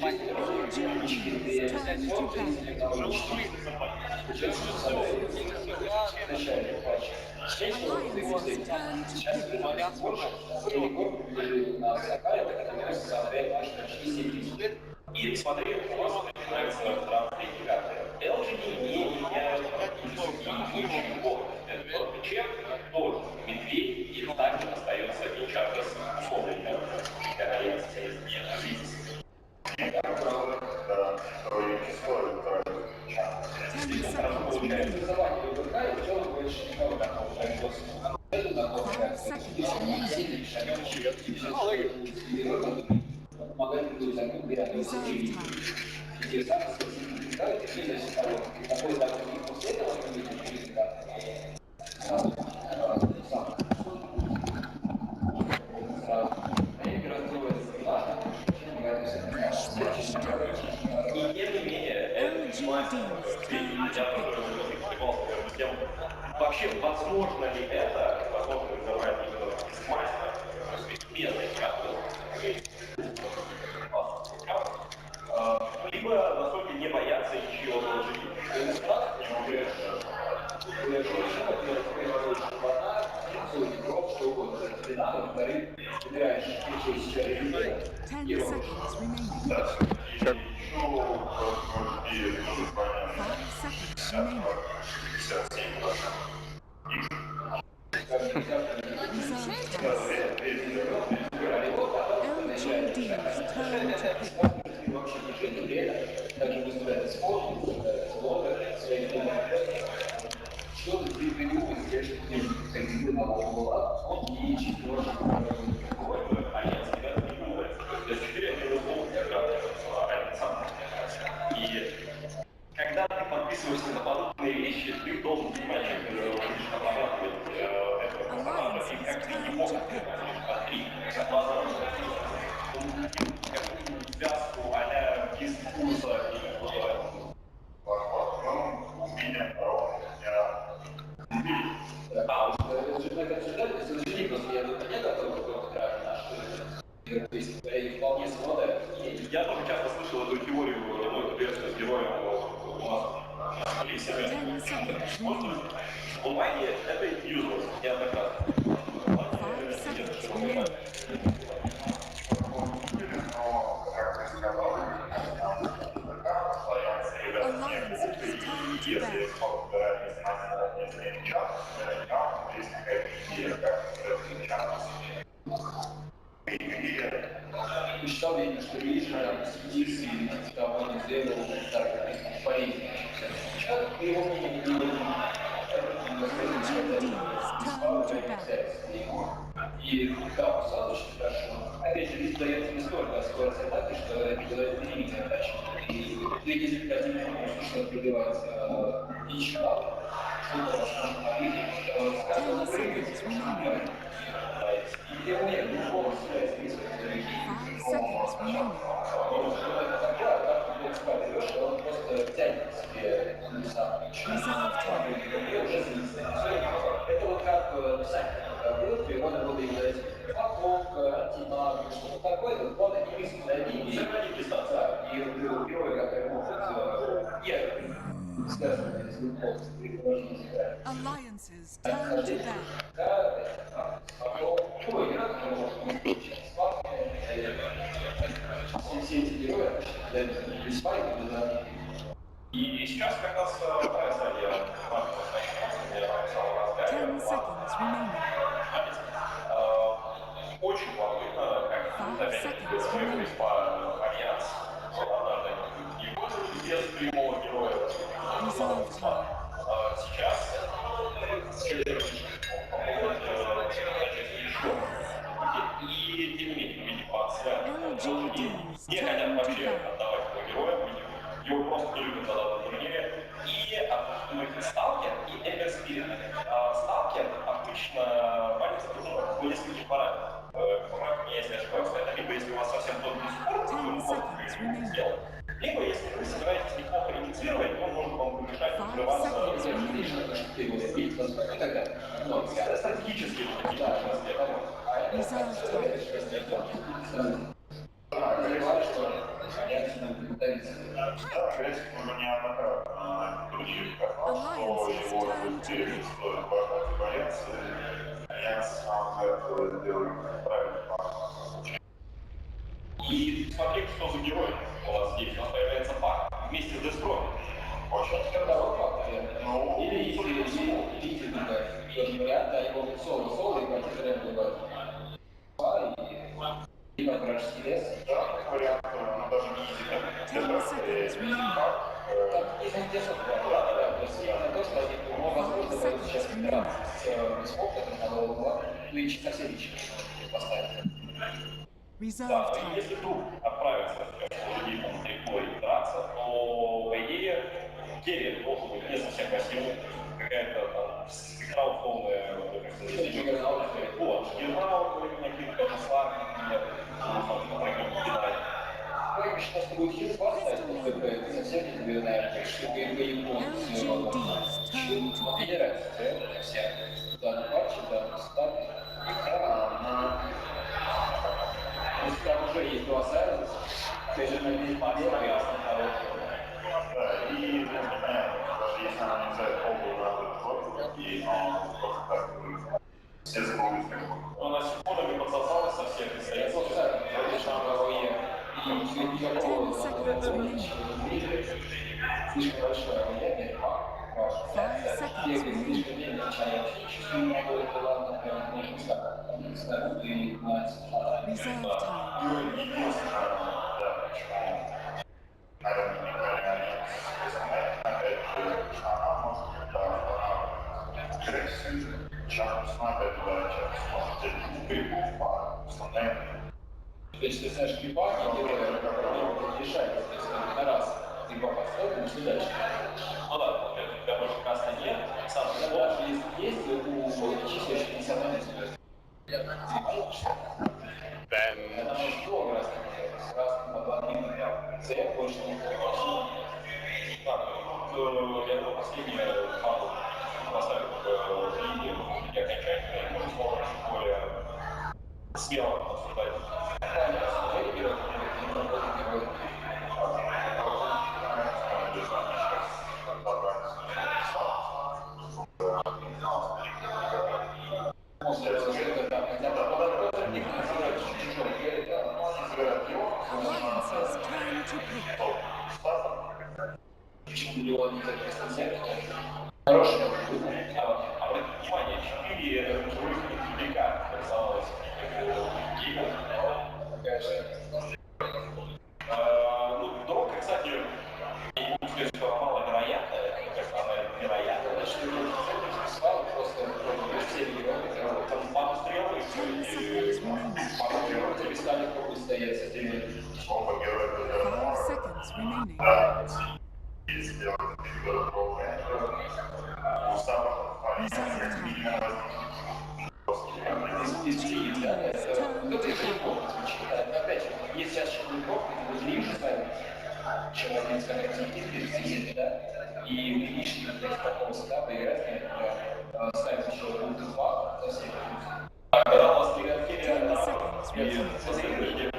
LGD's turn to battle. Alliance's turn to pivot. И смотри, у вас начинается транспортные карты. LGD не меняют практически ничего. Это тот чек, тот медведь, и также остается Инчарджес условно. Вообще, возможно ли это, возможно ли забрать именно мастера, то есть бедный либо настолько не бояться ничего LGD. И когда ты подписываешься на подобные вещи, ты должен понимать, что ты обрабатывать этого персонажа, и как ты не можешь какую-нибудь связку а-ля дискурса и я тоже часто слышал эту теорию, ну, эту версию с героем у нас в Лисе. В онлайне это useless, неоднократно. Считал я, что видишь, сидишь и того не сделал так, полезно. Его мнение не было. И да, достаточно хорошо. Опять же, риск дается не столько, сколько так, что это делает лимитная задача. И если один нужно пробивать ничего, что-то возможно победить, и мне любого связь риск, он просто тянет себе это вот как сами был, переводы буду играть упаковка, антимаг, что-то такое, вот они риск на деньги, и герои, которые могут связаны с Alliances turn to battle. Все эти герои весьма рекомендованы. И сейчас как раз вторая стадия очень любопытно, как опять выиграть по альянс Starladder и без прямого героя. Сейчас и тем не менее, видимо, не хотят вообще отдавать этого героя, его просто не любят тогда на турнире. И отсутствует Сталкер и Эверспирит. Сталкер обычно валится по нескольким параметрам. Поправьте меня, если я ошибаюсь. Это либо если у вас совсем тонкий спорт, то вы можете сделать. Либо если вы собираетесь неплохо инициировать, он может вам помешать открываться. Это стратегически такие удавиться. Да, Грецк уже неоднократно на турнире показал, что его теперь стоит бояться. Я сам это делаю правильно. И смотри, что за герой у вас есть. У нас появляется пак вместе с Дестрой. Очень Когда вот факт, ну, или другая. Тоже вариант, да, его соло, и партизан бывает. И вражеский лес. да, вариант, но даже не изи. Там есть интересно, то есть именно то, что они, возможно, будет сейчас играться с Бесфоком, надо было, ну и на все личные поставить. Reserve Да, time. если вдруг отправиться в LGD траектории драться, то, по идее, керри должен быть не совсем красивый, какая-то там спектра условная, вот, генерал, каких-то посланий, Я считаю, что будет хит поставить, это совсем не наверное, чтобы LGD's turn to он pick. генерация, вся. Да, патчи, да, старт, игра, если там уже есть два сайта, ты же на весь побег, и основного. да, и даже если она не взяет полную надо и просто так все забудут. Она секундами подсосалась со всех и стоит. Слишком большое влияние, 5 seconds remaining. Reserve time. То есть, ты знаешь, крипа, и героя, который решает, то есть, на раз крипа поставил, и дальше. Ну да, у тебя больше красной нет, сам Даже если есть, то у числящих 50 на месте. Это может долго раз подлагин, цвет больше не хорошо. ладно, я думаю, последние пару поставил в линии, я окончательно ему сможешь более смело обсуждать. Alliances turn to pick. Хороший. Обратите внимание, 4 живых публика нарисовалось. Ну, дорога, кстати, я не могу сказать, что она маловероятная, как она вероятная. Значит, просто все герои, там пару стрел, и пару героев перестали кругу стоять с этими. 5 seconds remaining. Reserve time. LGD's turn to pick. Опять же, если сейчас Щелкунов, будет ближе ставить, чем один сидит, да, и лишний какого сетапа играть, ставить еще два за всех. Когда у вас 10 seconds remaining. 5 seconds remaining.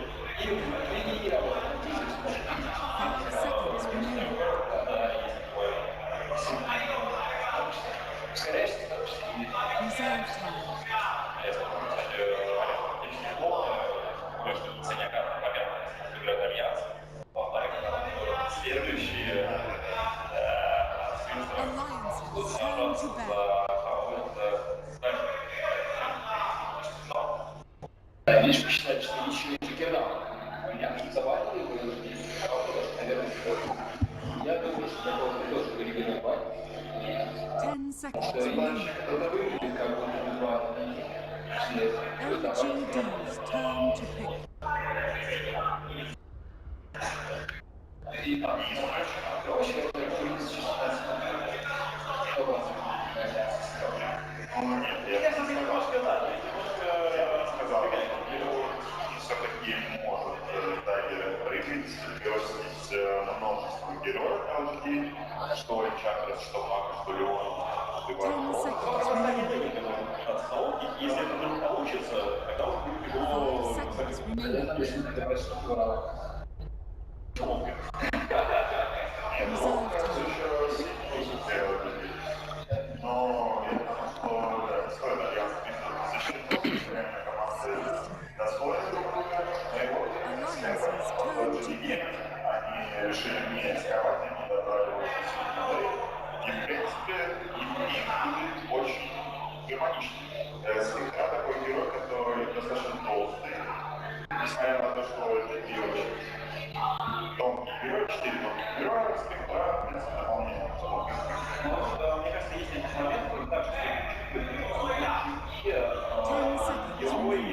Reserve time. Alliances turn to back. Видишь, посчитать, что ничего не покидал. Меня завалили, наверное, я думаю, что такого тоже перегревать. 10 seconds remaining. Это выглядит как будто два. LGD's turn to pick. И там, короче, это Я немножко, да, сказал, все-таки может Дайвер прыгать, бросить множество героев LGD, что Энчантрес, что Маг, что Леон, 10 seconds remaining. если это вдруг получится, тогда он будет 5 seconds remaining. его turn to pick. Они решили менять кровать, они добрали очень сильно модель. И, в принципе, их выглядит очень гармонично. Слегка такой герой, который достаточно толстый, несмотря на то, что это герой. Тонкий герой, 4 тонких героя, спектра, в принципе, дополнительно. Мне кажется, есть один момент, когда герои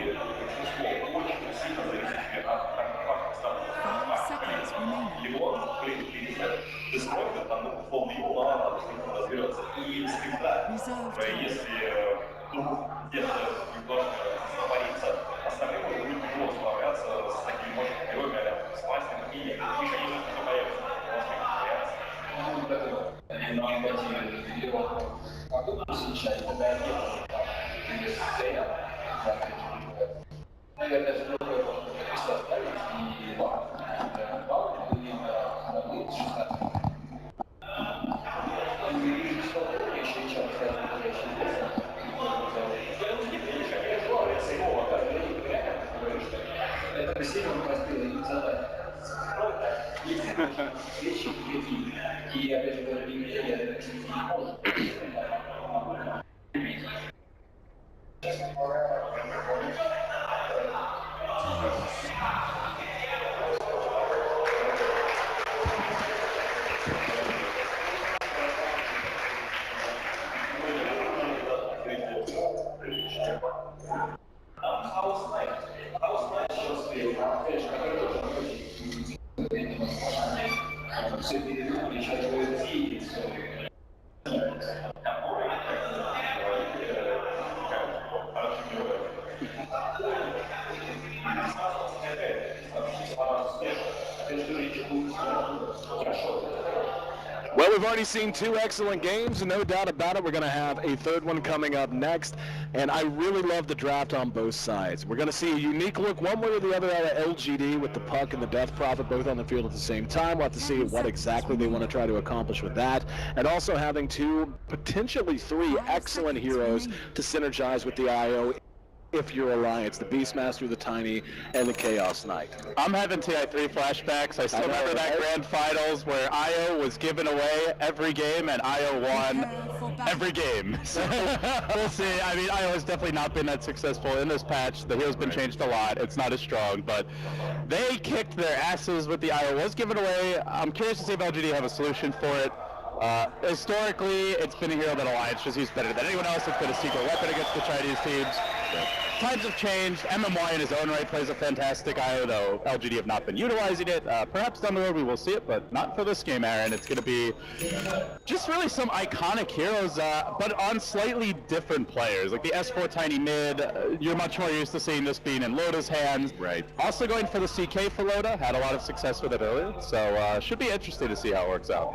большинство очень сильно зависят от факта статуса. 5 seconds remaining. Леон, в принципе, дестройка, там, условно, его мало надо с ним разбираться. И спектра, если где-то немножко стопорится, остальные могут будет тяжело справляться с такими мощными героями, а с властями и еще не кто появится. Ну, да, они на мотиве героя. А тут посещать, когда нет, через стоят, наверное, это другое можно просто оставить и балл, и на 16. И что еще чем это красиво простило инициативу. И опять же, даже не может. Все передумали, сейчас будет съездить. Well, we've already seen 2 excellent games, and no doubt about it, we're going to have a 3rd one coming up next. And I really love the draft on both sides. We're going to see a unique look one way or the other out of LGD with the Puck and the Death Prophet both on the field at the same time. We'll have to see what exactly they want to try to accomplish with that. And also having 2, potentially 3 excellent heroes to synergize with the IO. If you're Alliance, the Beastmaster, the Tiny, and the Chaos Knight. I'm having TI3 flashbacks. I still remember that grand finals where IO was given away every game and IO won every game. So we'll see. I mean, IO has definitely not been that successful in this patch. The hero's been changed a lot. It's not as strong, but they kicked their asses with the IO was given away. I'm curious to see if LGD have a solution for it. Historically, it's been a hero that Alliance just used better than anyone else. It's been a secret weapon against the Chinese teams. Times have changed. MMY in his own right plays a fantastic IO, though LGD have not been utilizing it. Perhaps down the road we will see it, but not for this game, Aaron. It's going to be just really some iconic heroes, but on slightly different players. Like the S4 Tiny mid, you're much more used to seeing this being in Loda's hands. Right. Also going for the CK for Loda, had a lot of success with it earlier, so should be interesting to see how it works out.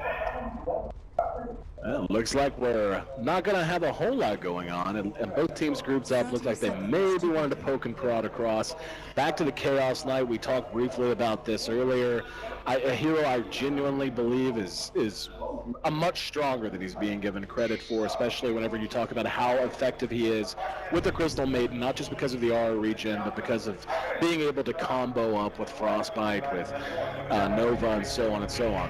Well, looks like we're not going to have a whole lot going on, and both teams grouped up. Look like they maybe wanted to poke and prod across. Back to the Chaos Knight. We talked briefly about this earlier. A hero I genuinely believe is a much stronger than he's being given credit for, especially whenever you talk about how effective he is with the Crystal Maiden, not just because of the R regen, but because of being able to combo up with Frostbite, with Nova, and so on and so on.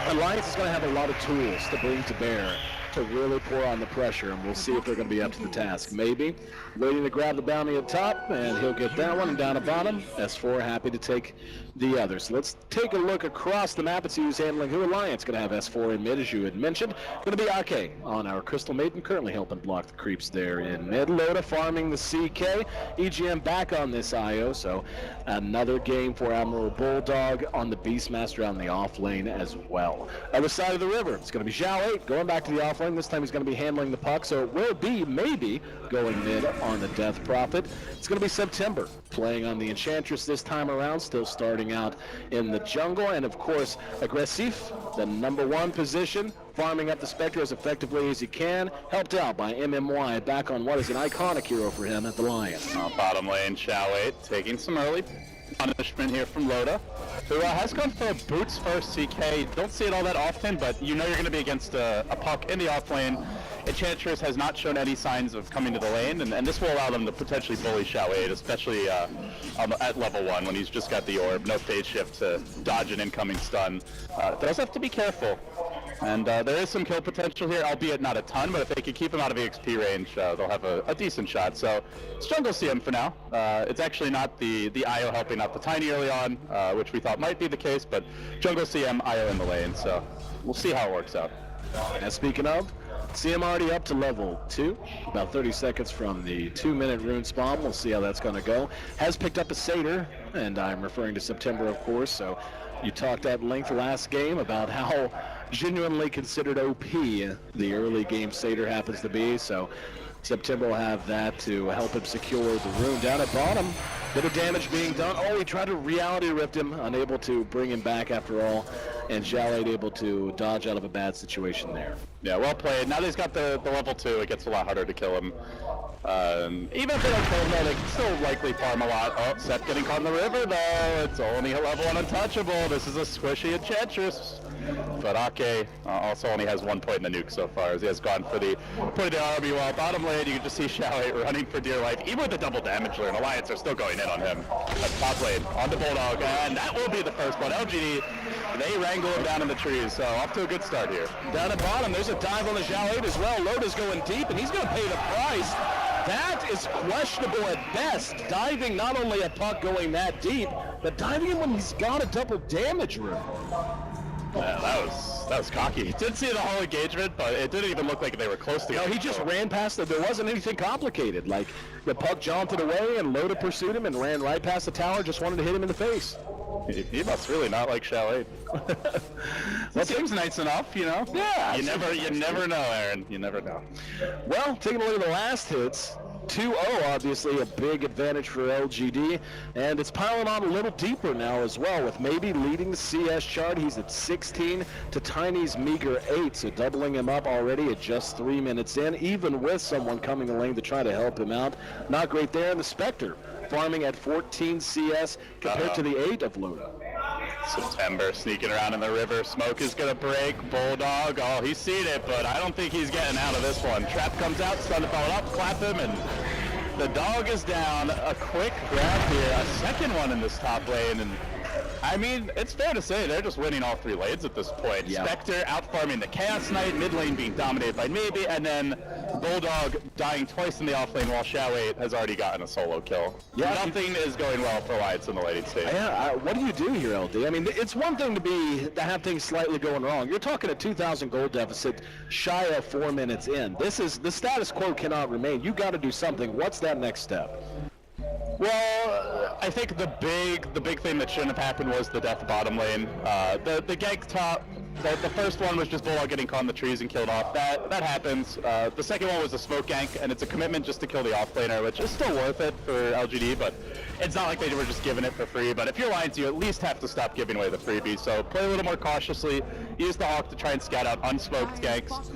Alliance is going to have a lot of tools to bring to bear to really pour on the pressure, and we'll see if they're going to be up to the task. Maybe waiting to grab the bounty at top, and he'll get that one, and down at bottom, S4 happy to take the other. So let's take a look across the map and see who's handling who. Alliance going to have S4 in mid, as you had mentioned. Going to be AK on our Crystal Maiden, currently helping block the creeps there in mid. Loda farming the CK. EGM back on this IO, so another game for Admiral Bulldog on the Beastmaster on the off lane as well. Other side of the river, it's going to be Zhao 8 going back to the off lane. This time he's going to be handling the puck, so it will be maybe going mid on the Death Prophet. It's going to be September playing on the Enchantress this time around, still starting out in the jungle, and of course Aggressif, the #1 position, farming up the Spectre as effectively as he can, helped out by MMY back on what is an iconic hero for him at the Lion. Bottom lane, Zhao 8 taking some early punishment here from Loda, who has gone for a boots first CK. Don't see it all that often, but you know you're going to be against a puck in the off lane. Enchantress has not shown any signs of coming to the lane, and this will allow them to potentially bully Xiao 8, especially at level 1 when he's just got the orb, no phase shift to dodge an incoming stun. They also have to be careful. And there is some kill potential here, albeit not a ton, but if they can keep him out of EXP range, they'll have a decent shot. So it's jungle CM for now. It's actually not the IO helping out the Tiny early on, which we thought might be the case, but jungle CM, IO in the lane, so we'll see how it works out. And speaking of, CM already up to level 2, about 30 seconds from the 2-minute rune spawn. We'll see how that's going to go. Has picked up a Satyr, and I'm referring to September, of course, so you talked at length last game about how genuinely considered OP the early game Satyr happens to be, so September will have that to help him secure the rune. Down at bottom, bit of damage being done. Oh, he tried to reality rift him, unable to bring him back after all, and Xiao 8 able to dodge out of a bad situation there. Yeah, well played. Now that he's got the level 2, it gets a lot harder to kill him. Even if they don't kill him, though, they can still likely farm a lot. Oh, Seth getting caught in the river, though. It's only a level 1 untouchable. This is a squishy Enchantress. But Ake also only has 1 point in the nuke so far, as he has gone for the RB. While bottom lane, you can just see Xiao 8 running for dear life. Even with the double damage lure, and Alliance are still going in on him. That's top lane, on the Bulldog, and that will be the first one. LGD, they wrangle him down in the trees, so off to a good start here. Down at bottom, there's a dive on the Xiao 8 as well. Loda's going deep, and he's going to pay the price. That is questionable at best. Diving not only a puck going that deep, but diving him when he's got a double damage rune. Yeah, that was cocky. Didn't see the whole engagement, but it didn't even look like they were close to No, he just ran past it. There wasn't anything complicated. Like, the puck jaunted away, and Loda pursued him and ran right past the tower, just wanted to hit him in the face. He must really not like Xiao 8. That seems nice enough, you know? Yeah. You never know, Aaron. You never know. Well, taking a look at the last hits, 2-0, obviously a big advantage for LGD, and it's piling on a little deeper now as well, with maybe leading the CS chart. He's at 16 to Tiny's meager 8, so doubling him up already at just 3 minutes in, even with someone coming in lane to try to help him out. Not great there, and the Spectre farming at 14 CS compared to the 8 of Loda. September sneaking around in the river. Smoke is going to break. Bulldog, oh, he's seen it, but I don't think he's getting out of this one. Trap comes out, stun to follow up, clap him, and the dog is down. A quick grab here, a second one in this top lane, and I mean, it's fair to say they're just winning all 3 lanes at this point. Yep. Spectre out farming the Chaos Knight, mid lane being dominated by Maybe, and then Bulldog dying twice in the off lane while Xiao 8 has already gotten a solo kill. Yeah, nothing is going well for Alliance in the laning stage. Yeah, what do you do here, LD? I mean, it's one thing to have things slightly going wrong. You're talking a 2,000 gold deficit shy of 4 minutes in. This is, the status quo cannot remain. You got to do something. What's that next step? Well, I think the big thing that shouldn't have happened was the death bottom lane. The gank top, the first one was just Bulldog getting caught in the trees and killed off. That happens. The second one was a smoke gank, and it's a commitment just to kill the offlaner, which is still worth it for LGD, but it's not like they were just giving it for free. But if you're Alliance, you at least have to stop giving away the freebie. So play a little more cautiously. Use the Hawk to try and scout out unsmoked ganks,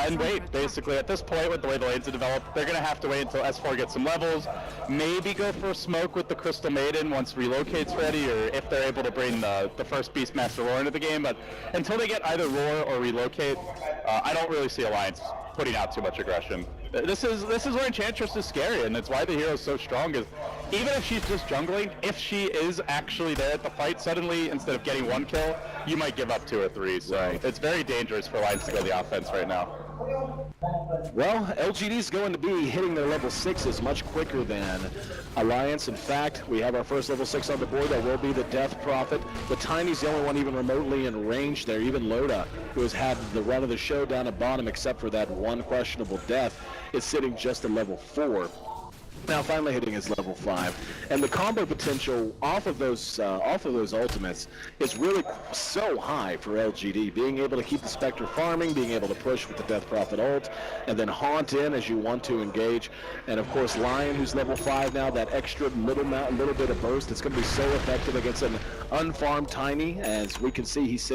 and wait. Basically, at this point, with the way the lanes are developed, they're going to have to wait until S4 gets some levels. Maybe go for a smoke with the Crystal Maiden once Relocate's ready, or if they're able to bring the first Beastmaster Roar into the game. But until they get either Roar or Relocate, I don't really see Alliance putting out too much aggression. This is where Enchantress is scary, and it's why the hero is so strong. Is even if she's just jungling, if she is actually there at the fight, suddenly instead of getting 1 kill, you might give up 2 or 3. So it's very dangerous for Alliance to go the offense right now. Well, LGD's going to be hitting their level 6s much quicker than Alliance. In fact, we have our first level 6 on the board. That will be the Death Prophet. The Tiny's the only one even remotely in range there. Even Loda, who has had the run of the show down at bottom, except for that one questionable death, is sitting just at level 4. Now finally hitting his level 5, and the combo potential off of those ultimates is really so high for LGD. Being able to keep the Spectre farming, being able to push with the Death Prophet ult, and then haunt in as you want to engage, and of course Lion, who's level 5 now, that extra little bit of burst. It's going to be so effective against an unfarmed Tiny. As we can see, he's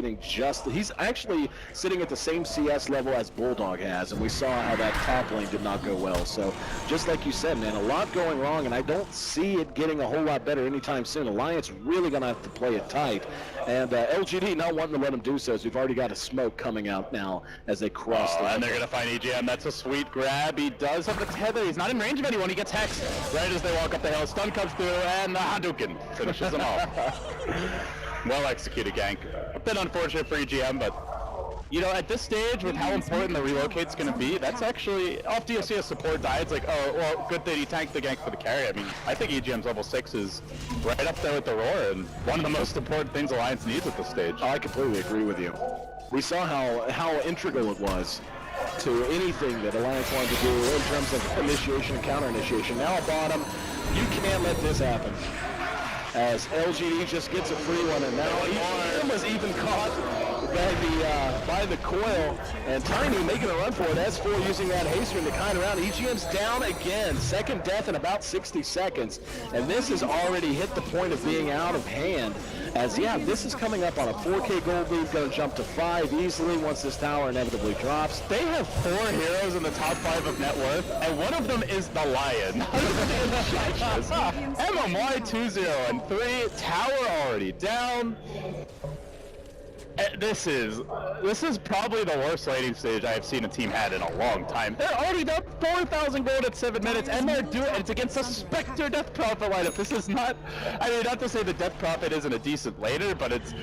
actually sitting at the same CS level as Bulldog has, and we saw how that top lane did not go well. So just like you said, man, a lot going wrong, and I don't see it getting a whole lot better anytime soon. Alliance really going to have to play it tight, and LGD not wanting to let him do so, as we've already got a smoke coming out now as they cross the and they're going to find EGM. That's a sweet grab. He does have the tether. He's not in range of anyone. He gets hexed right as they walk up the hill. Stun comes through, and the Hadouken finishes them off. Well executed gank. A bit unfortunate for EGM, but you know, at this stage, with how important the relocate's going to be, that's actually, often you'll see a support die, it's like, oh, well, good that he tanked the gank for the carry. I mean, I think EGM's level 6 is right up there with the Roar, and one of the most important things Alliance needs at this stage. Oh, I completely agree with you. We saw how integral it was to anything that Alliance wanted to do in terms of initiation and counter-initiation. Now at bottom, you can't let this happen. As LGD just gets a free one, and now he was even caught by the coil, and Tiny making a run for it. S4 using that haster to kind around. EGM's down again. Second death in about 60 seconds, and this has already hit the point of being out of hand. As this is coming up on a 4K gold lead, going to jump to 5 easily once this tower inevitably drops. They have 4 heroes in the top 5 of net worth, and one of them is the Lion. MMY 2-0 and 3, tower already down. This is probably the worst laning stage I have seen a team had in a long time. They're already up 4,000 gold at 7 minutes, and they're doing it. It's against a Spectre Death Prophet lineup. This is not. I mean, not to say the Death Prophet isn't a decent laner, but it's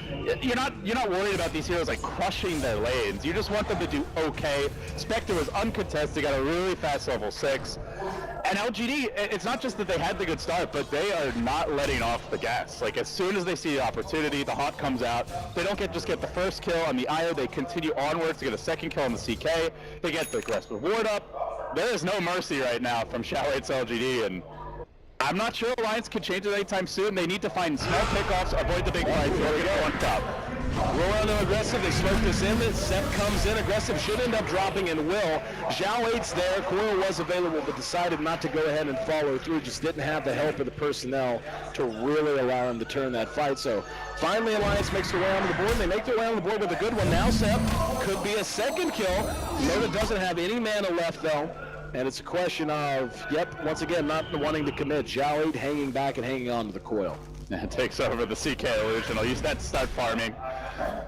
you're not worried about these heroes like crushing their lanes. You just want them to do okay. Spectre was uncontested, got a really fast level 6. And LGD, it's not just that they had the good start, but they are not letting off the gas. Like, as soon as they see the opportunity, the Hawk comes out. They don't just get the first kill on the IO, they continue onwards to get a second kill on the CK. They get the aggressive ward up. There is no mercy right now from Xiao8's LGD, and I'm not sure Alliance could change it anytime soon. They need to find small pickoffs, avoid the big fights, they'll get one top. Roll on to aggressive, they smoke this in, Sep comes in, aggressive should end up dropping and will. Xiao8's there, Coil was available but decided not to go ahead and follow through, just didn't have the help of the personnel to really allow him to turn that fight. So finally Alliance makes their way onto the board, and they make their way on the board with a good one. Now Sep could be a second kill. Yoda doesn't have any mana left though. And it's a question of, once again, not wanting to commit. Xiao8 hanging back and hanging on to the coil. And takes over the CK illusion. I'll use that to start farming,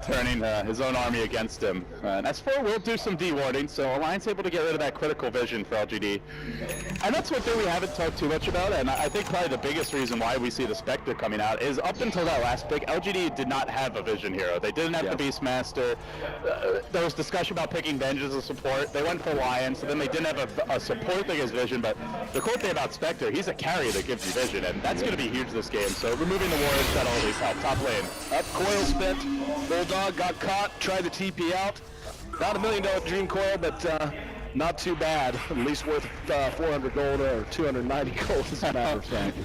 turning his own army against him. And S4 will do some de-warding, so Alliance able to get rid of that critical vision for LGD. And that's one thing we haven't talked too much about, and I think probably the biggest reason why we see the Spectre coming out is up until that last pick, LGD did not have a vision hero. They didn't have the Beastmaster. There was discussion about picking Venge as a support. They went for Lion, so then they didn't have a support that gives vision, but the cool thing about Spectre, he's a carry that gives you vision, and that's going to be huge this game. So removing the wards, that always helps. Top lane. Up, coil spent. Bulldog got caught, tried to TP out. Not $1 million dream coil, but not too bad. At least worth 400 gold or 290 gold as a matter of fact.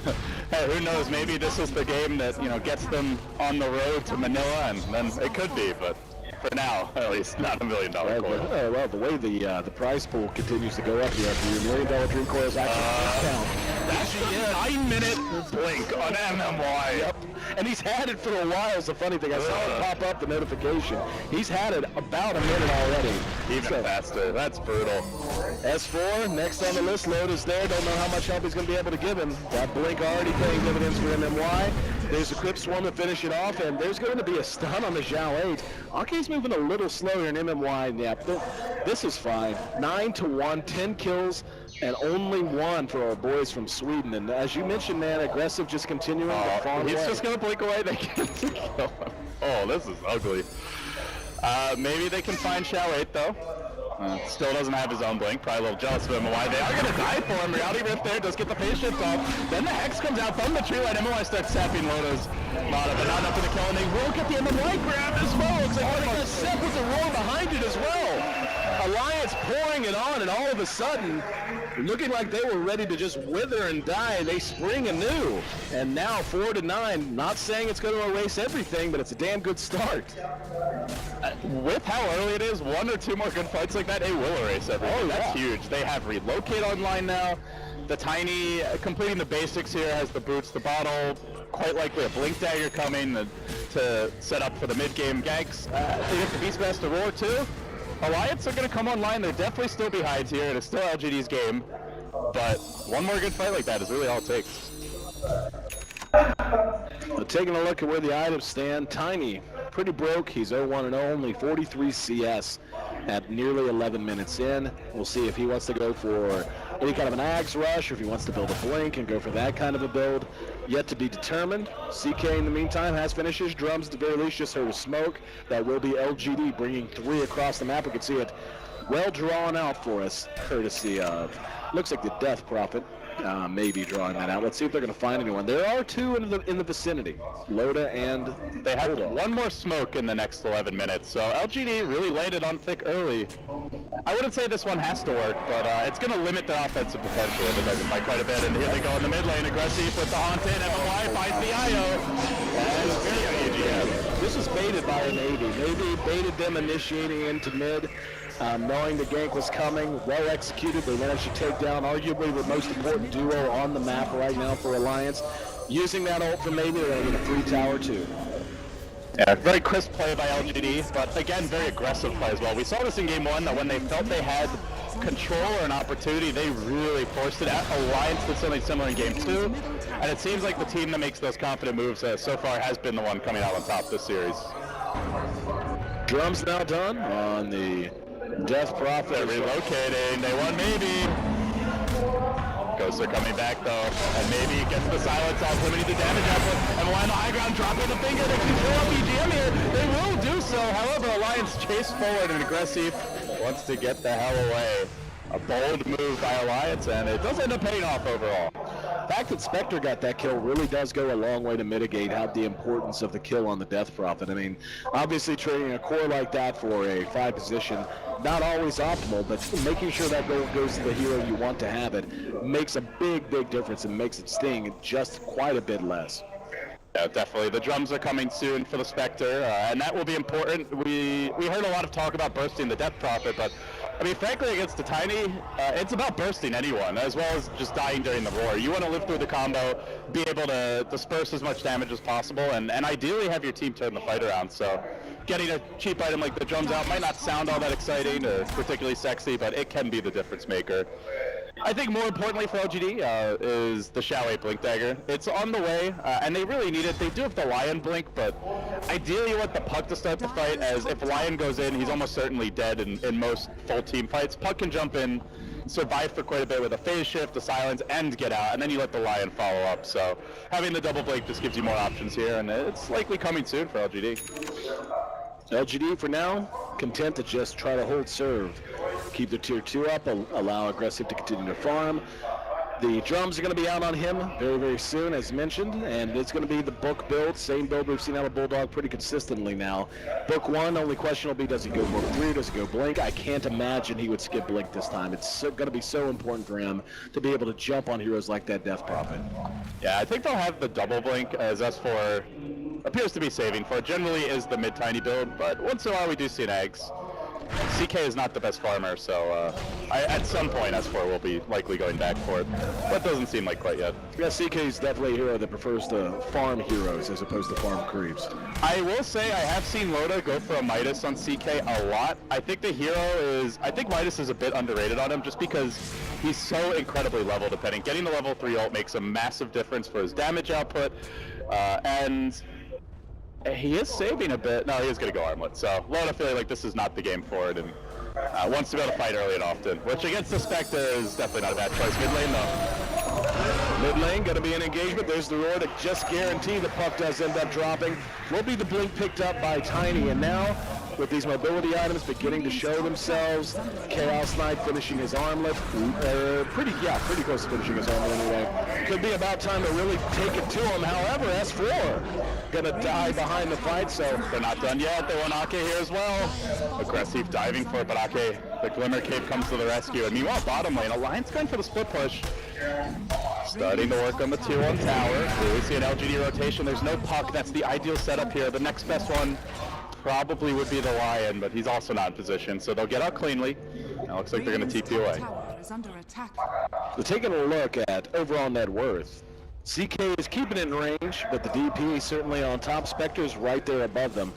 Hey, who knows? Maybe this is the game that gets them on the road to Manila, and then it could be, but for now, at least, not $1 million coil. Well, the way the prize pool continues to go up here, after your $1 million dream coils actually count. That's the 9-minute blink on MMY. Yep. And he's had it for a while. Is the funny thing. I saw it pop up, the notification. He's had it about a minute already. Even faster. That's brutal. S4, next on the list. Load is there. Don't know how much help he's going to be able to give him. That blink already paying dividends for MMY. There's a quick swarm to finish it off, and there's going to be a stun on the Xiao8. Arcade's moving a little slower in MMY. Yeah, this is fine. 9-1, 10 kills, and only 1 for our boys from Sweden. And as you mentioned, man, aggressive just continuing to farm he's away. Just going to blink away. They get to kill him. Oh, this is ugly. Maybe they can find Xiao8 though. Still doesn't have his own blink. Probably a little jealous of MMY. They are going to die for him. Reality Rift there does get the phase shift off. Then the Hex comes out from the tree line. MMY starts sapping Loda's Lada, but not enough for the kill. And they will get the MMY grab as well. Looks like they're going to Sep with the roar behind it as well. Alliance pouring it on, and all of a sudden, looking like they were ready to just wither and die, they spring anew. And now 4-9. Not saying it's going to erase everything, but it's a damn good start. With how early it is, 1 or 2 more good fights like that, it will erase everything. Oh, That's huge. They have Relocate online now. The Tiny, completing the basics here, has the boots, the bottle. quite likely a Blink Dagger coming to set up for the mid-game ganks. They get the Beastmaster Roar too. Alliance are going to come online. They're definitely still behind here. It is still LGD's game. But one more good fight like that is really all it takes. Well, taking a look at where the items stand, Tiny, pretty broke. He's 0-1-0, only 43 CS at nearly 11 minutes in. We'll see if he wants to go for any kind of an Axe Rush, or if he wants to build a Blink and go for that kind of a build. Yet to be determined. CK, in the meantime, has finished his drums. At the very least, just heard a smoke. That will be LGD bringing 3 across the map. We can see it well drawn out for us, courtesy of, looks like the Death Prophet. Maybe drawing that out. Let's see if they're going to find anyone. There are 2 in the vicinity, Loda and they have one more smoke in the next 11 minutes. So LGD really landed on thick early. I wouldn't say this one has to work, but it's going to limit their offensive potential if it doesn't by quite a bit. And here they go in the mid lane, aggressive with the Haunted. MLY finds the IO. And very this was baited by a Navy. Navy baited them initiating into mid. Knowing the gank was coming, well executed. They managed to take down arguably the most important duo on the map right now for Alliance. Using that ult from Navy, they're going to get a free tower too. Yeah, very crisp play by LGD, but again, very aggressive play as well. We saw this in game 1, that when they felt they had control or an opportunity, they really forced it. Alliance did something similar in game 2, and it seems like the team that makes those confident moves so far has been the one coming out on top this series. Drums now done on the Death Prophet. They're relocating. They want maybe. Ghosts are coming back though, and maybe gets the silence off, limiting the damage output. And on the high ground, dropping the finger. They can throw up BGM here. They will do so. However, Alliance chase forward and aggressive wants to get the hell away. A bold move by Alliance, and it does end up paying off overall. The fact that Spectre got that kill really does go a long way to mitigate the importance of the kill on the Death Prophet. I mean, obviously trading a core like that for a 5 position, not always optimal, but making sure that goal goes to the hero you want to have it makes a big, big difference and makes it sting just quite a bit less. Yeah, definitely. The drums are coming soon for the Spectre, and that will be important. We heard a lot of talk about bursting the Death Prophet, but I mean, frankly, against the Tiny, it's about bursting anyone, as well as just dying during the roar. You want to live through the combo, be able to disperse as much damage as possible, and ideally have your team turn the fight around. So getting a cheap item like the drums out might not sound all that exciting or particularly sexy, but it can be the difference maker. I think more importantly for LGD is the Shao 8 Blink Dagger. It's on the way, and they really need it. They do have the Lion Blink, but ideally you want the Puck to start the fight, as if Lion goes in, he's almost certainly dead in most full team fights. Puck can jump in, survive for quite a bit with a phase shift, a silence, and get out, and then you let the Lion follow up. So having the double Blink just gives you more options here, and it's likely coming soon for LGD. LGD for now, content to just try to hold serve. Keep the tier 2 up, allow aggressive to continue to farm. The drums are going to be out on him very, very soon, as mentioned, and it's going to be the Book build, same build we've seen out of Bulldog pretty consistently now. Book 1, only question will be, does he go Book 3, does he go Blink? I can't imagine he would skip Blink this time. It's going to be so important for him to be able to jump on heroes like that Death Prophet. Yeah, I think they'll have the double Blink, as S4 appears to be saving for. Generally is the mid-tiny build, but once in a while we do see an Eggs. CK is not the best farmer, so at some point S4 will be likely going back for it. But doesn't seem like quite yet. Yeah, CK is definitely a hero that prefers to farm heroes as opposed to farm creeps. I will say I have seen Loda go for a Midas on CK a lot. I think Midas is a bit underrated on him just because he's so incredibly level dependent. Getting the level 3 ult makes a massive difference for his damage output, and he is saving a bit. No, he is going to go Armlet. So Loda feeling like this is not the game for it, and wants to be able to fight early and often, which against the Spectre is definitely not a bad choice. Mid lane though. Mid lane going to be an engagement. There's the roar to just guarantee the Puck does end up dropping. Will be the Blink picked up by Tiny, and now with these mobility items beginning to show themselves, Chaos Knight finishing his armlet, pretty close to finishing his armlet anyway. Could be about time to really take it to him. However, S4 gonna die behind the fight, so they're not done yet. They want Ake here as well. Aggressive diving for it, but Ake, the Glimmer Cape comes to the rescue. And meanwhile, bottom lane, Alliance going for the split push. Starting to work on the tier 1 tower. We see an LGD rotation. There's no Puck. That's the ideal setup here. The next best one probably would be the Lion, but he's also not in position, so they'll get out cleanly. Now looks like they're going to TP away. So taking a look at overall net worth, CK is keeping it in range, but the DP certainly on top. Spectre's right there above them.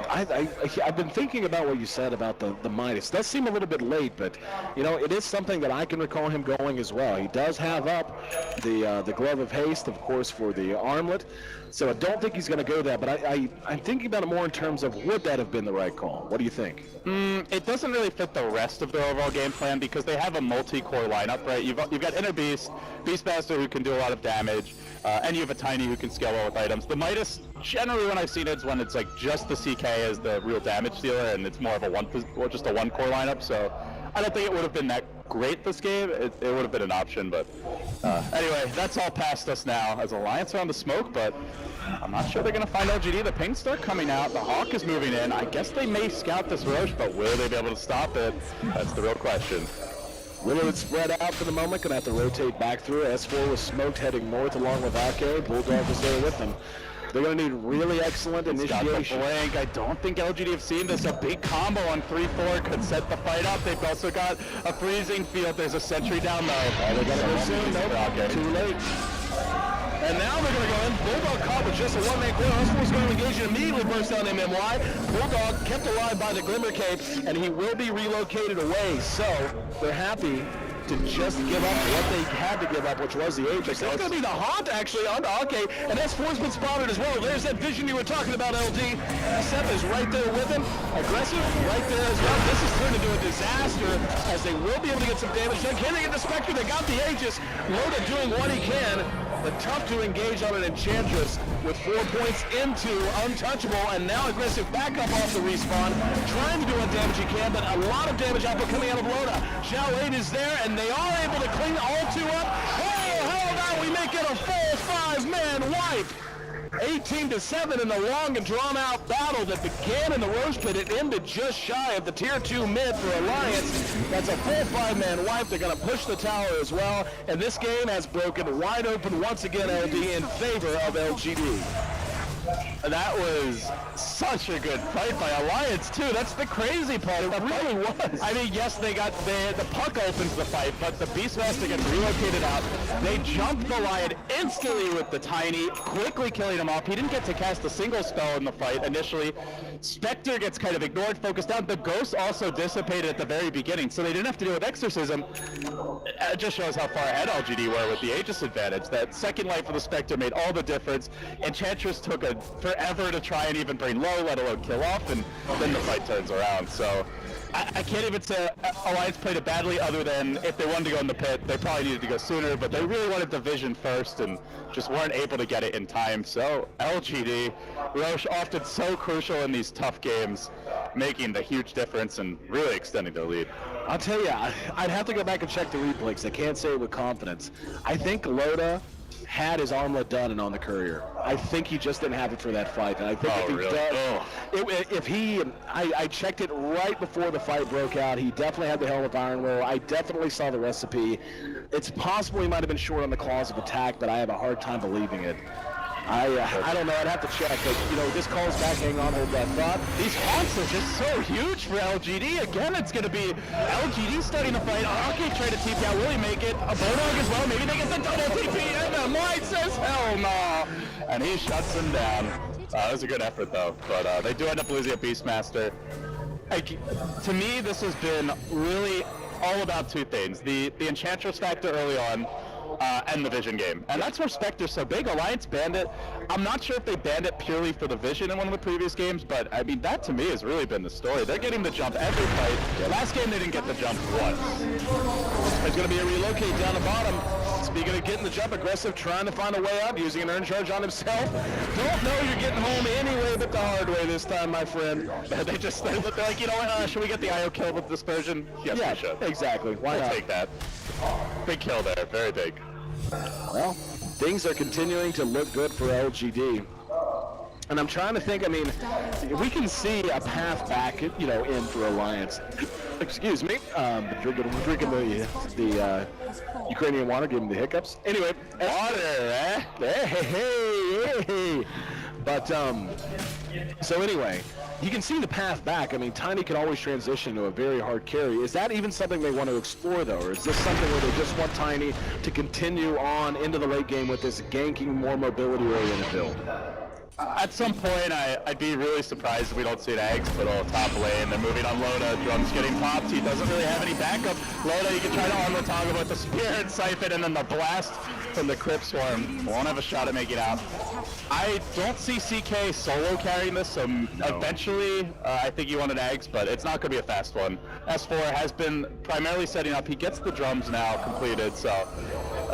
I've been thinking about what you said about the Midas. It does seem a little bit late, but you know, it is something that I can recall him going as well. He does have up the Glove of Haste, of course, for the armlet. So I don't think he's going to go that, but I'm thinking about it more in terms of would that have been the right call? What do you think? It doesn't really fit the rest of their overall game plan because they have a multi-core lineup, right? You've got Inner Beast, Beastmaster who can do a lot of damage, and you have a Tiny who can scale well with items. The Midas, generally when I've seen it, is when it's like just the CK as the real damage dealer, and it's more of just a one-core lineup. So I don't think it would have been that great this game. It would have been an option, but anyway, that's all past us now as Alliance are on the smoke, but I'm not sure they're going to find LGD. The pings start coming out. The Hawk is moving in. I guess they may scout this Roche, but will they be able to stop it? That's the real question. Little bit spread out for the moment. Going to have to rotate back through. S4 was smoked heading north along with Ake. Bulldog is there with them. They're going to need really excellent initiation. Blank. I don't think LGD have seen this. A big combo on 3-4 could set the fight up. They've also got a freezing field. There's a sentry down low. Oh, they got to go soon. Nope. Too late. And now they're going to go in. Bulldog caught with just a one-man corner. S4's going to engage and immediately burst down MMY. Bulldog kept alive by the Glimmer Cape, and he will be relocated away. So they're happy to just give up what they had to give up, which was the Apex. That's going to be the haunt, actually, on Ake, and S4's been spotted as well. There's that vision you were talking about, LD. Seth is right there with him. Aggressive, right there as well. This is turned into a disaster, as they will be able to get some damage done. Can they get the Spectre? They got the Aegis. Loda doing what he can, but tough to engage on an Enchantress with 4 points into Untouchable, and now Aggressive back up off the respawn, trying to do what damage he can, but a lot of damage output coming out of Loda. Xiao 8 is there, and they are able to clean all two up. Oh, how about we make it a full 5-man wipe? 18-7 in the long and drawn-out battle that began in the Roche Pit. It ended just shy of the Tier 2 mid for Alliance. That's a full 5-man wipe. They're going to push the tower as well, and this game has broken wide open once again, LD, in favor of LGD. That was such a good fight by Alliance, too. That's the crazy part. It really was. I mean, yes, they got the puck opens the fight, but the Beastmaster gets relocated out. They jump the Lion instantly with the Tiny, quickly killing him off. He didn't get to cast a single spell in the fight initially. Spectre gets kind of ignored, focused down. The Ghost also dissipated at the very beginning, so they didn't have to deal with Exorcism. It just shows how far ahead LGD were with the Aegis advantage. That second life for the Spectre made all the difference. Enchantress took forever to try and even bring low, let alone kill off, and then the fight turns around. So I can't even say Alliance played it badly, other than if they wanted to go in the pit, they probably needed to go sooner, but they really wanted the vision first and just weren't able to get it in time. So LGD, Roche often so crucial in these tough games, making the huge difference and really extending their lead. I'll tell you, I'd have to go back and check the replay because I can't say it with confidence. I think Loda had his armlet done and on the courier. I think he just didn't have it for that fight, and I think if he does, I checked it right before the fight broke out. He definitely had the Helm of Iron Will. I definitely saw the recipe. It's possible he might have been short on the claws of attack, but I have a hard time believing it. I don't know. I'd have to check. But, you know, this calls back. Hang on, hold that thought. These haunts are just so huge for LGD. Again, it's going to be LGD starting the fight. Ake trying to TP out. Will he make it? A Bodog as well. Maybe they get the double TP. And the Light says, hell no. And he shuts him down. That was a good effort, though. But they do end up losing a Beastmaster. To me, this has been really all about two things. The Enchantress factor early on, and the vision game. And that's where Spectre's so big. Alliance banned it. I'm not sure if they banned it purely for the vision in one of the previous games, but I mean, that to me has really been the story. They're getting the jump every fight. Last game they didn't get the jump once. There's going to be a relocate down the bottom. Speaking of getting the jump, Aggressive trying to find a way out, using an earn charge on himself. Don't know you're getting home anyway, but the hard way this time, my friend. They're like, you know what, should we get the IO kill with dispersion? Yes, yeah, we should. Exactly. Why not? Take that. Big kill there, very big. Well, things are continuing to look good for LGD. And I'm trying to think, I mean, we can see a path back, you know, in for Alliance. Excuse me, drinking the Ukrainian water, giving the hiccups. Anyway, water, eh? Hey. But, so anyway, you can see the path back. I mean, Tiny can always transition to a very hard carry. Is that even something they want to explore, though? Or is this something where they just want Tiny to continue on into the late game with this ganking, more mobility-oriented build? At some point, I'd be really surprised if we don't see an Ags put all top lane. They're moving on Loda. Drum's getting popped. He doesn't really have any backup. Loda, you can try to armor toggle with the spear and siphon, and then the blast from the Crypt Swarm won't have a shot at making out. I don't see CK solo carrying this, so eventually I think he wanted Ags, but it's not going to be a fast one. S4 has been primarily setting up. He gets the drums now completed, so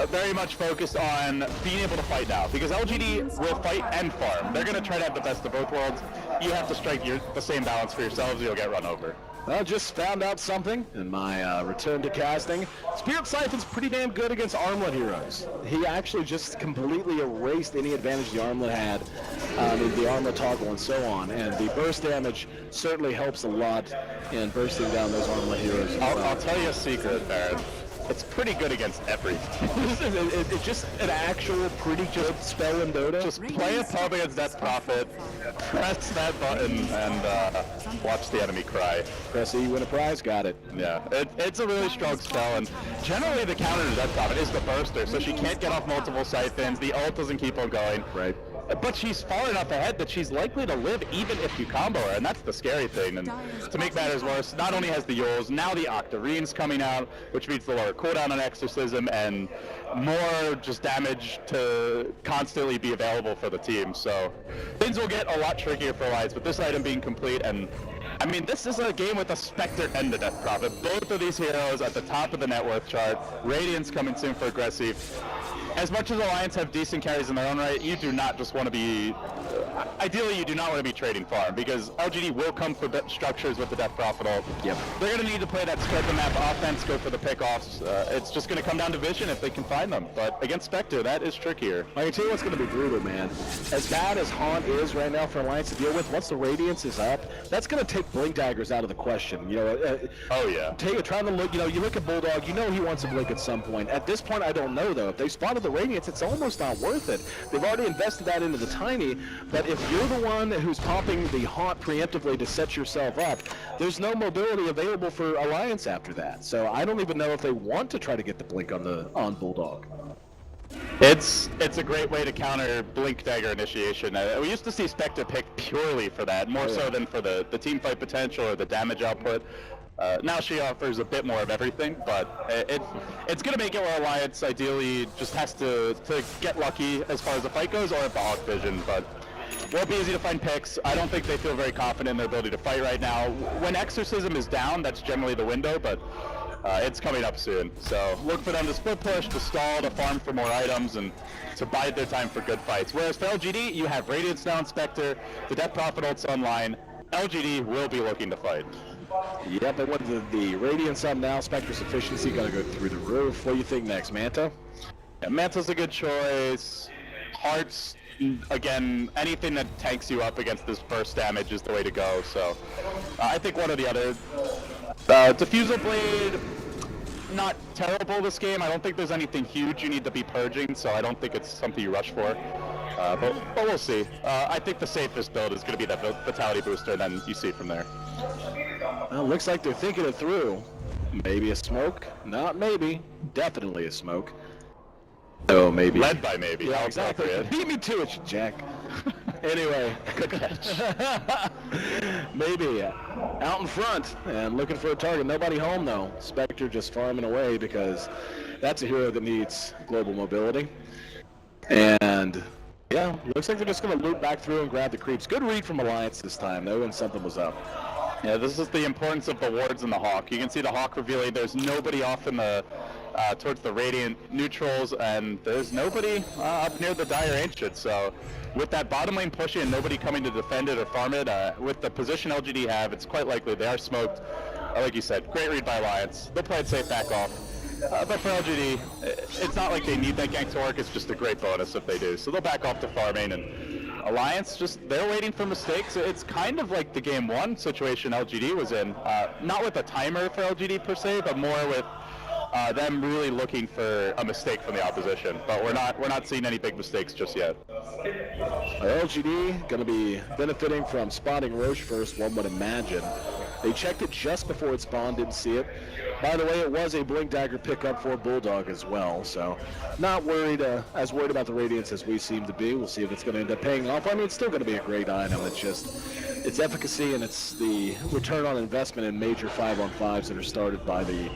very much focused on being able to fight now, because LGD will fight and farm. They're going to try to have the best of both worlds. You have to strike the same balance for yourselves, or you'll get run over. I just found out something in my return to casting. Spirit Siphon's pretty damn good against Armlet heroes. He actually just completely erased any advantage the Armlet had, the Armlet toggle and so on. And the burst damage certainly helps a lot in bursting down those Armlet heroes. I'll tell you a secret, Barrett. It's pretty good against everything. It's just an actual pretty good spell in Dota. Just play a pub against Death Prophet, press that button, and watch the enemy cry. Press E, win a prize, got it. Yeah, it's a really strong spell, and generally the counter to Death Prophet is the burster, so she can't get off multiple siphons, the ult doesn't keep on going. Right. But she's far enough ahead that she's likely to live even if you combo her, and that's the scary thing. And to make matters worse, not only has the Yules, now the Octarine's coming out, which means the lower cooldown on Exorcism and more just damage to constantly be available for the team. So things will get a lot trickier for Alliance, with this item being complete. And I mean, this is a game with a Spectre and a Death Prophet. Both of these heroes at the top of the net worth chart. Radiant's coming soon for aggressive. As much as Alliance have decent carries in their own right, you do not just want to be... ideally, you do not want to be trading farm, because LGD will come for structures with the Death Prophet ult. Yep. They're going to need to play that spread the map offense, go for the pickoffs. It's just going to come down to vision if they can find them. But against Spectre, that is trickier. I can tell you what's going to be brutal, man. As bad as Haunt is right now for Alliance to deal with, once the Radiance is up, that's going to take Blink Daggers out of the question. You know, oh yeah. Trying to look, you know, you look at Bulldog, you know he wants to blink at some point. At this point, I don't know though. If they spotted the Radiance, it's almost not worth it. They've already invested that into the Tiny, but if you're the one who's popping the Haunt preemptively to set yourself up, there's no mobility available for Alliance after that. So I don't even know if they want to try to get the blink on Bulldog. It's a great way to counter Blink Dagger initiation. We used to see Spectre picked purely for that, more so than for the team fight potential or the damage output. Now she offers a bit more of everything, but it's going to make it where Alliance ideally just has to get lucky as far as the fight goes, or at the Hawk Vision, but won't be easy to find picks. I don't think they feel very confident in their ability to fight right now. When Exorcism is down, that's generally the window, but it's coming up soon. So look for them to split push, to stall, to farm for more items, and to bide their time for good fights. Whereas for LGD, you have Radiance now on Spectre, the Death Prophet ult's online. LGD will be looking to fight. Yep, they want the Radiance up now. Spectre's efficiency going to go through the roof. What do you think next, Manta? Yeah, Manta's a good choice. Hearts, again, anything that tanks you up against this burst damage is the way to go. So I think one or the other. Diffusal Blade, not terrible this game. I don't think there's anything huge you need to be purging, so I don't think it's something you rush for. But we'll see. I think the safest build is going to be that Vitality Booster, and then you see from there. Well, looks like they're thinking it through. Maybe a smoke? Not maybe. Definitely a smoke. Oh, maybe. Led by maybe. Yeah, exactly. Beat me to it, Jack. Anyway, good catch. Maybe out in front and looking for a target. Nobody home though. Spectre just farming away because that's a hero that needs global mobility. And yeah, looks like they're just going to loop back through and grab the creeps. Good read from Alliance this time though, when something was up. Yeah, this is the importance of the wards and the Hawk. You can see the Hawk revealing there's nobody off in the towards the Radiant neutrals, and there's nobody up near the Dire Ancient. So with that bottom lane pushing and nobody coming to defend it or farm it, with the position LGD have, it's quite likely they are smoked. Like you said, great read by Alliance. They'll play it safe, back off. But for LGD, it's not like they need that gank to work, it's just a great bonus if they do. So they'll back off to farming, and Alliance, they're waiting for mistakes. It's kind of like the game one situation LGD was in. Not with a timer for LGD per se, but more with them really looking for a mistake from the opposition. But we're not seeing any big mistakes just yet. LGD going to be benefiting from spotting Roche first, one would imagine. They checked it just before it spawned, didn't see it. By the way, it was a Blink Dagger pickup for Bulldog as well, so not worried, as worried about the Radiance as we seem to be. We'll see if it's going to end up paying off. I mean, it's still going to be a great item. It's just its efficacy and it's the return on investment in major 5-on-5s that are started by the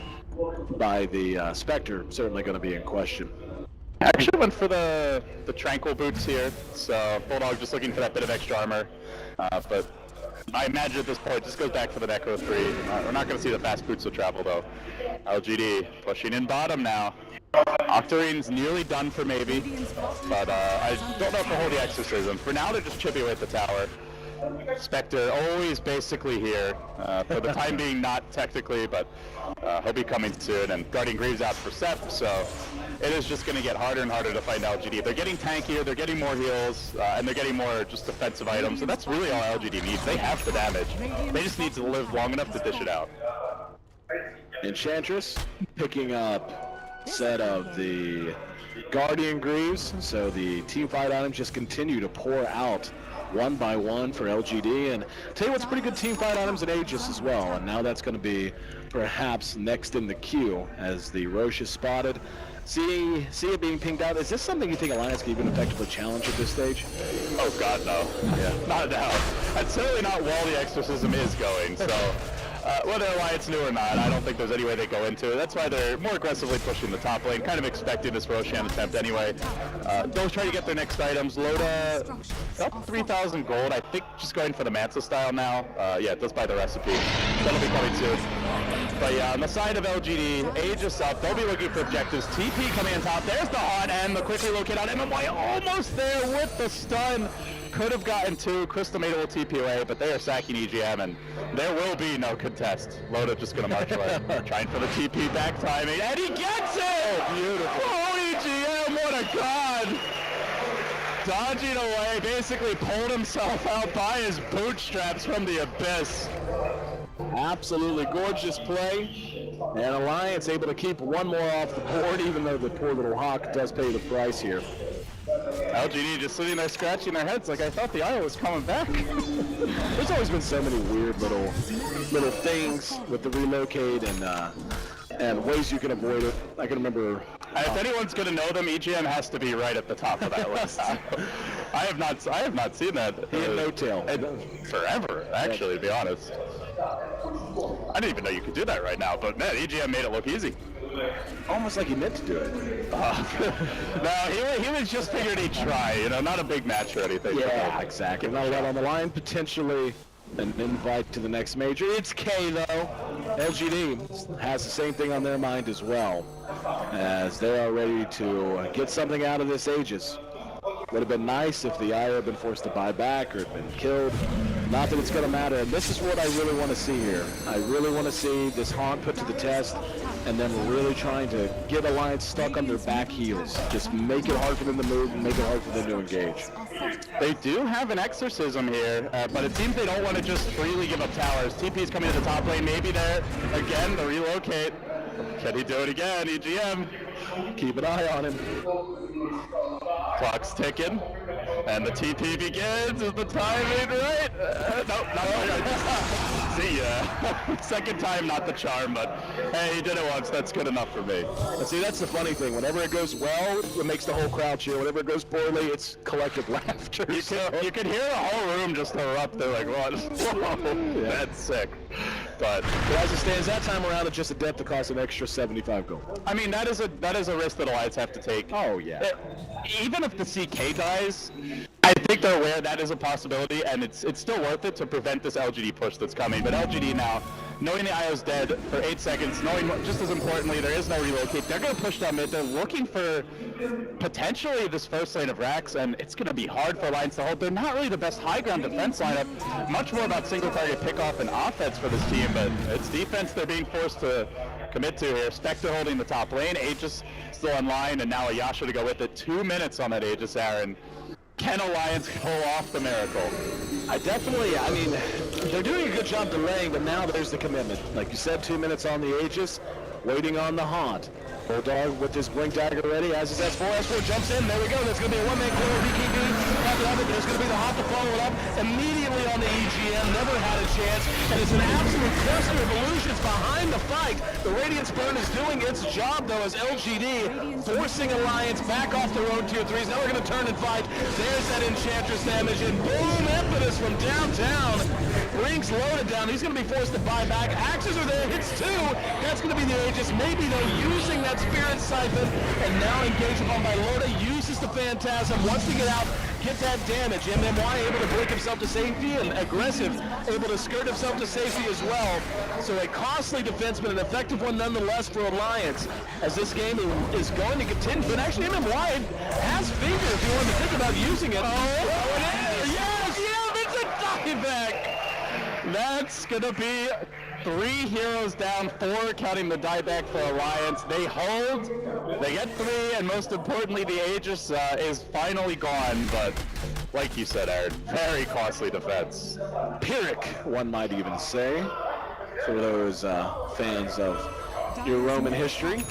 Spectre certainly going to be in question. I actually went for the Tranquil boots here, so Bulldog just looking for that bit of extra armor, but I imagine at this point just goes back for the Necro 3. We're not going to see the fast boots of travel though. LGD pushing in bottom now. Octarine's nearly done for maybe, but I don't know if they'll hold the Exorcism. For now they're just chipping away at the tower. Spectre always basically here, for the time being not technically, but he'll be coming soon, and Guardian Greaves out for Sep, so it is just going to get harder and harder to find LGD. They're getting tankier, they're getting more heals, and they're getting more just defensive items, and that's really all LGD needs. They have the damage. They just need to live long enough to dish it out. Enchantress picking up a set of the Guardian Greaves, so the teamfight items just continue to pour out one by one for LGD, and tell you what's pretty good teamfight items in Aegis as well, and now that's going to be perhaps next in the queue as the Roche is spotted. See it being pinged out. Is this something you think Alliance can even effectively challenge at this stage? Oh god, no. Yeah, not a doubt. That's certainly not while the Exorcism is going, so whether Alliance knew or not, I don't think there's any way they go into it. That's why they're more aggressively pushing the top lane, kind of expecting this Roshan attempt anyway. They'll try to get their next items. Loda, up 3,000 gold. I think just going for the Mansa style now. Yeah, it does buy the recipe. That'll be coming soon. But yeah, on the side of LGD, Aegis up. They'll be looking for objectives. TP coming on top. There's the hot end. The quickly locate on MMY. Almost there with the stun. Could have gotten two. Crystal made a little TP away, but they are sacking EGM, and there will be no contest. Loda just going to march away. Trying for the TP back timing, and he gets it! Oh, beautiful. Oh, EGM, what a god! Dodging away, basically pulled himself out by his bootstraps from the abyss. Absolutely gorgeous play, and Alliance able to keep one more off the board, even though the poor little Hawk does pay the price here. LGD just sitting there scratching their heads like, I thought the IO was coming back. There's always been so many weird little things with the relocate and ways you can avoid it. I can remember. If anyone's gonna know them, EGM has to be right at the top of that list. I have not seen that. He had no tail. Forever, actually, to be honest. I didn't even know you could do that right now, but man, EGM made it look easy. Almost like he meant to do it. No, he was just figured he'd try, you know, not a big match or anything. Yeah, exactly. Not a lot on the line, potentially an invite to the next major. It's K though. LGD has the same thing on their mind as well, as they are ready to get something out of this Aegis. Would have been nice if the IO had been forced to buy back or had been killed. Not that it's going to matter. And this is what I really want to see here. I really want to see this Haunt put to the test, and then we're really trying to get Alliance stuck on their back heels. Just make it hard for them to move and make it hard for them to engage. They do have an Exorcism here, but it seems they don't want to just freely give up towers. TP's coming to the top lane, maybe there. Again, the relocate. Can he do it again, EGM? Keep an eye on him. Clock's ticking, and the TP begins. Is the timing right? Nope, not right. See ya. Second time, not the charm, but hey, he did it once. That's good enough for me. And see, that's the funny thing. Whenever it goes well, it makes the whole crowd cheer. Whenever it goes poorly, it's collective laughter. You can hear the whole room just erupt. They're like, what? Whoa, that's sick. But as it stands, that time around, it's just a death that costs an extra 75 gold. I mean, that is a risk that Alliance have to take. Oh, yeah. Even if the CK dies, I think they're aware that is a possibility, and it's still worth it to prevent this LGD push that's coming. But LGD now, knowing the IO's dead for 8 seconds, knowing just as importantly, there is no relocate, they're going to push down mid. They're looking for potentially this first lane of racks, and it's going to be hard for Alliance to hold. They're not really the best high ground defense lineup. Much more about single target pickoff and offense for this team, but it's defense they're being forced to commit to here. Spectre holding the top lane, Aegis still online, and now a Yasha to go with it. 2 minutes on that Aegis, Aaron. Can Alliance pull off the miracle? I mean, they're doing a good job delaying, but now there's the commitment. Like you said, 2 minutes on the Aegis. waiting on the haunt. Bulldog with his blink dagger ready, as is S4. S4 jumps in, there we go. That's going to be a one-man corner. BKB, there's going to be the haunt to follow it up. Immediately on the EGM, never had a chance. And it's an absolute cluster of illusions behind the fight. The Radiance Burn is doing its job, though, as LGD forcing Alliance back off their own tier 3s. Now we're going to turn and fight. There's that Enchantress damage, and boom, impetus from downtown. Brings loaded down. He's going to be forced to buy back. Axes are there. Hits 2. That's going to be the Aegis. Maybe, though, using that Spirit Siphon, and now engaged upon by Loda, uses the Phantasm, wants to get out, get that damage. MMY able to break himself to safety, and Aggressive able to skirt himself to safety as well. So a costly defense, but an effective one nonetheless for Alliance, as this game is going to continue. But actually, MMY has Finger if you want to think about using it. Oh, it is! Yes! Yeah, it's a dieback! That's going to be 3 heroes down, 4 counting the dieback for Alliance. They hold, they get 3, and most importantly, the Aegis is finally gone, but like you said, Aaron, very costly defense. Pyrrhic, one might even say, for those fans of your Roman history.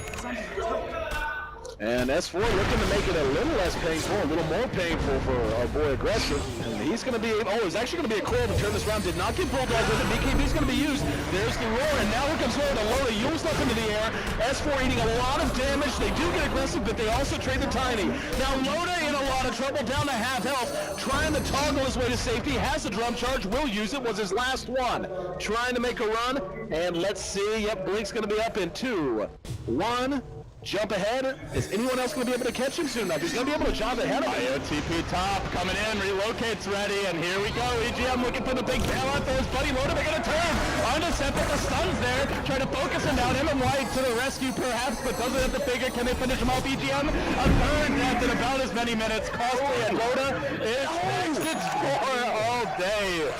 And S4 looking to make it a little less painful, a little more painful for our boy Aggressive. And he's going to be, it's actually going to be a coil to turn this around. Did not get Bulldog with it. BKB's going to be used. There's the roar, and now here comes Loda. Loda used up into the air. S4 eating a lot of damage. They do get Aggressive, but they also trade the Tiny. Now Loda in a lot of trouble, down to half health, trying to toggle his way to safety. Has the drum charge, will use it, was his last one. Trying to make a run, and let's see. Yep, Blink's going to be up in 2, 1. Jump ahead. Is anyone else going to be able to catch him soon enough? He's going to be able to jump ahead of him. IOTP top coming in, relocates ready, and here we go. EGM looking for the big bailout for his buddy Loda. They're going to turn on the set, but the stun's there. Trying to focus him down. MMY to the rescue perhaps, but doesn't have the figure. Can they finish him off? EGM, a third death in about as many minutes. Costly, and Loda is next. It's 4 all day.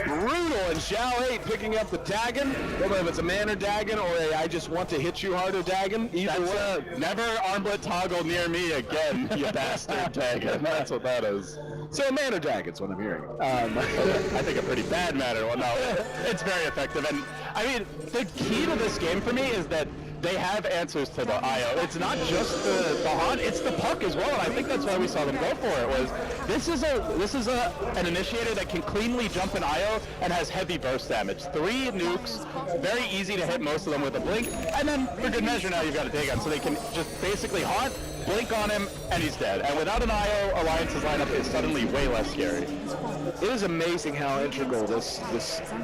Brutal, and Xiao 8 picking up the Dagon. Whether if it's a man or Dagon, or a I just want to hit you harder Dagon. Either way. Never armlet toggle near me again, you bastard Dagon. That's what that is. So a man or Dagon's what I'm hearing. I think a pretty bad matter. Well, no, it's very effective. And I mean, the key to this game for me is that they have answers to the IO. It's not just the haunt, it's the puck as well, and I think that's why we saw them go for it. Was this is an initiator that can cleanly jump an IO and has heavy burst damage. 3 nukes, very easy to hit most of them with a blink, and then for good measure now you've got a Dagon, so they can just basically haunt, blink on him, and he's dead. And without an IO, Alliance's lineup is suddenly way less scary. It is amazing how integral this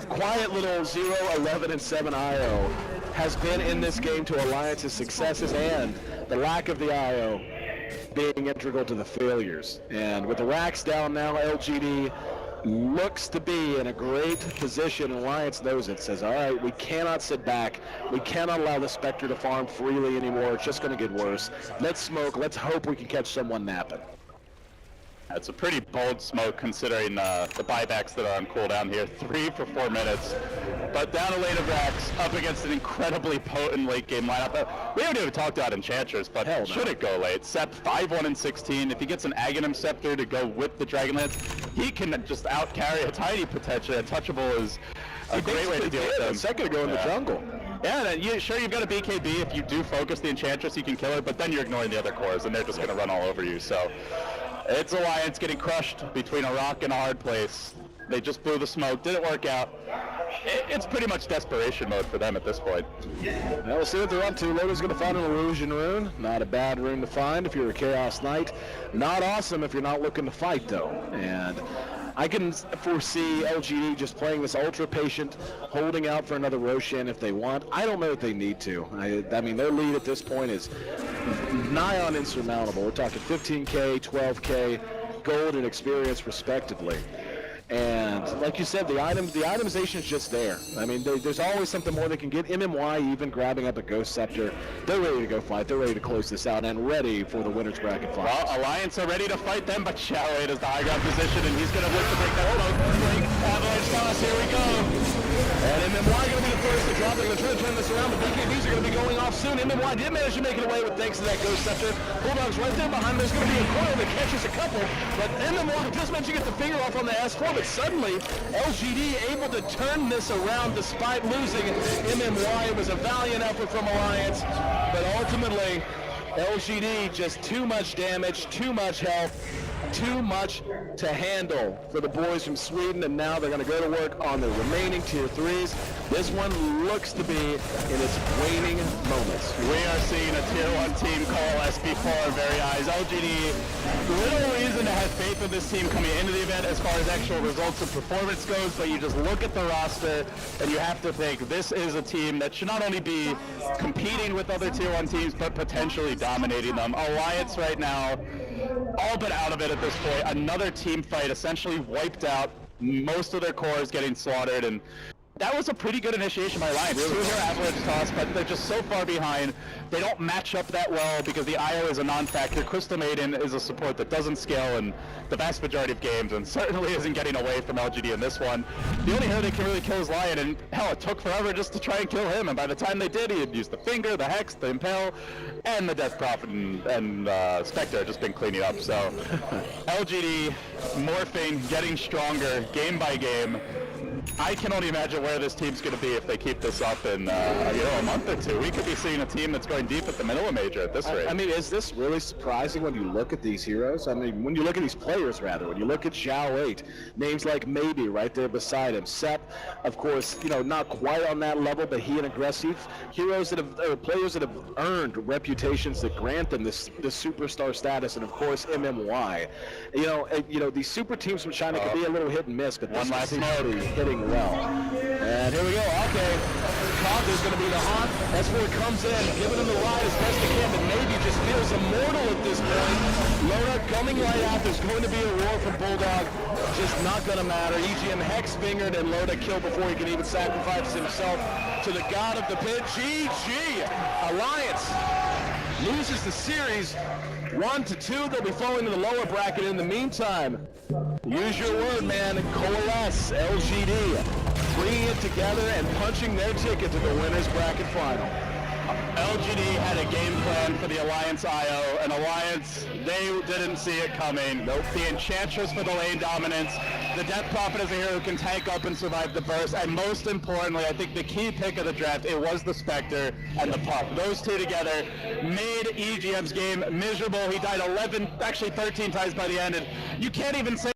quiet little 0, 11, and 7 IO has been in this game to Alliance's successes, and the lack of the IO being integral to the failures. And with the racks down now, LGD looks to be in a great position. Alliance knows it, says, all right, we cannot sit back. We cannot allow the Spectre to farm freely anymore. It's just going to get worse. Let's smoke. Let's hope we can catch someone napping. That's a pretty bold smoke considering the buybacks that are on cooldown here. 3 for 4 minutes. But down a lane of racks, up against an incredibly potent late game lineup. We haven't even talked about Enchantress, but should it go late? Sept 5-1 and 16. If he gets an Aghanim Scepter to go with the Dragonlance, he can just out-carry a Tiny potentially. Untouchable is a great way to deal with them. A second ago in the jungle. Yeah, and sure, you've got a BKB. If you do focus the Enchantress, you can kill her, but then you're ignoring the other cores, and they're just going to run all over you. So it's Alliance getting crushed between a rock and a hard place. They just blew the smoke. Didn't work out. It's pretty much desperation mode for them at this point. Now we'll see what they're up to. Loda's going to find an Illusion Rune. Not a bad rune to find if you're a Chaos Knight. Not awesome if you're not looking to fight, though. And I can foresee LGD just playing this ultra patient, holding out for another Roshan if they want. I don't know if they need to. I mean, their lead at this point is nigh on insurmountable. We're talking 15K, 12K, gold, and experience respectively. And like you said, the itemization is just there. I mean, there's always something more they can get. MMY even grabbing up a Ghost Scepter. They're ready to go fight. They're ready to close this out and ready for the winner's bracket fight. Well, Alliance are ready to fight them, but Xiao 8 is the high ground position, and he's going to look to break that smoke. Avalanche toss, here we go. And MMY going to be the first to drop top. They're going to try to turn this around, but BKBs are going to be going off soon. MMY did manage to make it away with thanks to that Ghost Scepter. Bulldogs right there behind. There's going to be a coil that catches a couple, but MMY just managed to get the finger off on the S4, but suddenly LGD able to turn this around despite losing MMY. It was a valiant effort from Alliance, but ultimately LGD just too much damage, too much health, too much to handle for the boys from Sweden, and now they're going to go to work on the remaining tier 3s. This one looks to be in its waning moments. We are seeing a tier 1 team call SP4 our very eyes. LGD, little reason to have faith in this team coming into the event as far as actual results and performance goes, but you just look at the roster and you have to think this is a team that should not only be competing with other tier 1 teams, but potentially dominating them. Alliance right now, all but out of it at this point. Another team fight essentially wiped out, most of their cores getting slaughtered, and that was a pretty good initiation by Alliance. 2 here Avalanche toss, but they're just so far behind. They don't match up that well because the IO is a non-factor. Crystal Maiden is a support that doesn't scale in the vast majority of games, and certainly isn't getting away from LGD in this one. The only hero that can really kill is Lion, and hell, it took forever just to try and kill him, and by the time they did, he had used the Finger, the Hex, the Impale, and the Death Prophet and Spectre had just been cleaning up, so LGD morphing, getting stronger game by game. I can only imagine where this team's going to be if they keep this up in a month or two. We could be seeing a team that's going deep at the Manila Major at this rate. I mean, is this really surprising when you look at these heroes? I mean, when you look at these players, rather, when you look at Zhao 8, names like Maybe right there beside him. Sep, of course, not quite on that level, but he and Aggressive, heroes that have, players that have earned reputations that grant them this superstar status, and of course MMY. These super teams from China can be a little hit and miss, but one last team is hitting well. And here we go. Okay, Cog is going to be the haunt. S4 comes in, giving him the ride as best he can, but maybe just feels immortal at this point. Loda coming right out. There's going to be a roar from Bulldog. Just not going to matter. EGM Hex fingered and Loda killed before he can even sacrifice himself to the god of the pit. GG! Alliance loses the series 1-2. They'll be falling to the lower bracket in the meantime. Use your word, man. Coalesce, LGD, bringing it together and punching their ticket to the winner's bracket final. LGD had a game plan for the Alliance IO, and Alliance, they didn't see it coming. Nope. The Enchantress for the lane dominance, the Death Prophet is a hero who can tank up and survive the burst, and most importantly, I think the key pick of the draft, it was the Spectre and the Puck. Those two together made EGM's game miserable. He died 13 times by the end, and you can't even say